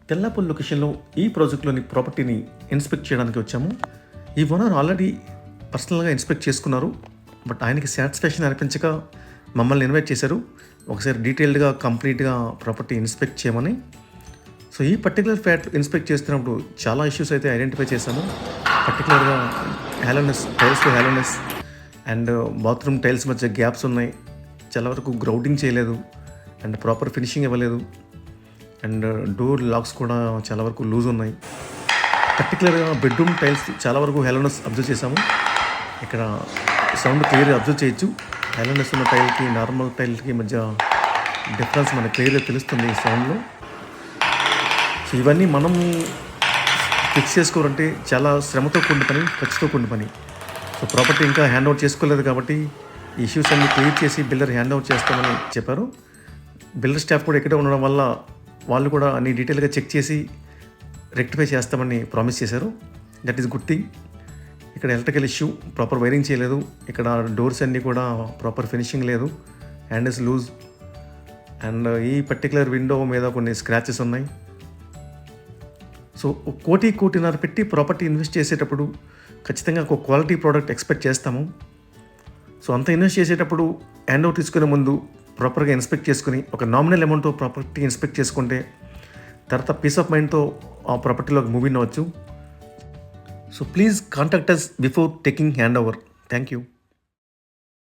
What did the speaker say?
తెల్లాపల్లి లొకేషన్లో ఈ ప్రాజెక్ట్లోని ప్రాపర్టీని ఇన్స్పెక్ట్ చేయడానికి వచ్చాము. ఈ ఓనర్ ఆల్రెడీ పర్సనల్గా ఇన్స్పెక్ట్ చేసుకున్నారు. బట్ ఆయనకి సాటిస్ఫాక్షన్ అనిపించక మమ్మల్ని ఇన్వైట్ చేశారు ఒకసారి డీటెయిల్డ్గా కంప్లీట్గా ప్రాపర్టీ ఇన్స్పెక్ట్ చేయమని. సో ఈ పర్టికులర్ ఫ్లాట్ ఇన్స్పెక్ట్ చేస్తున్నప్పుడు చాలా ఇష్యూస్ అయితే ఐడెంటిఫై చేశాము. పర్టికులర్గా టైల్స్లో హ్యాలోనెస్ అండ్ బాత్రూమ్ టైల్స్ మధ్య గ్యాప్స్ ఉన్నాయి. చాలా వరకు గ్రౌటింగ్ చేయలేదు అండ్ ప్రాపర్ ఫినిషింగ్ ఇవ్వలేదు. అండ్ డోర్ లాక్స్ కూడా చాలా వరకు లూజ్ ఉన్నాయి. పర్టికులర్గా బెడ్రూమ్ టైల్స్ చాలా వరకు హ్యాలోనెస్ అబ్జర్వ్ చేసాము. ఇక్కడ సౌండ్ క్లియర్గా అబ్జర్వ్ చేయొచ్చు. హ్యాలోనెస్ ఉన్న టైల్కి నార్మల్ టైల్కి మధ్య డిఫరెన్స్ మనకు క్లియర్గా తెలుస్తుంది ఈ సౌండ్లో. సో ఇవన్నీ మనము ఫిక్స్ చేసుకోవాలంటే చాలా శ్రమతో కూడిన పని, ఖర్చుతో కూడిన పని. సో ప్రాపర్టీ ఇంకా హ్యాండ్ అవుట్ చేసుకోలేదు కాబట్టి ఈ ఇష్యూస్ అన్ని క్లియర్ చేసి బిల్డర్ హ్యాండ్ అవుట్ చేస్తామని చెప్పారు. బిల్డర్ స్టాఫ్ కూడా ఇక్కడే ఉండడం వల్ల వాళ్ళు కూడా అన్ని డీటెయిల్గా చెక్ చేసి రెక్టిఫై చేస్తామని ప్రామిస్ చేశారు. That is good thing. ఇక్కడ ఎలక్ట్రికల్ ఇష్యూ, ప్రాపర్ వైరింగ్ చేయలేదు. ఇక్కడ డోర్స్ అన్నీ కూడా ప్రాపర్ ఫినిషింగ్ లేదు, హ్యాండిల్స్ లూజ్. అండ్ ఈ పర్టికులర్ విండో మీద కొన్ని స్క్రాచెస్ ఉన్నాయి. సో కోటిన్నర పెట్టి ప్రాపర్టీ ఇన్వెస్ట్ చేసేటప్పుడు ఖచ్చితంగా ఒక క్వాలిటీ ప్రోడక్ట్ ఎక్స్పెక్ట్ చేస్తాము. సో అంత ఇన్వెస్ట్ చేసేటప్పుడు హ్యాండ్ ఓవర్ తీసుకునే ముందు ప్రాపర్గా ఇన్స్పెక్ట్ చేసుకుని ఒక నామినల్ అమౌంట్తో ప్రాపర్టీ ఇన్స్పెక్ట్ చేసుకుంటే తర్వాత పీస్ ఆఫ్ మైండ్తో ఆ ప్రాపర్టీలోకి మూవ్ ఇన్ అవ్వచ్చు. So please contact us before taking hand over. Thank you.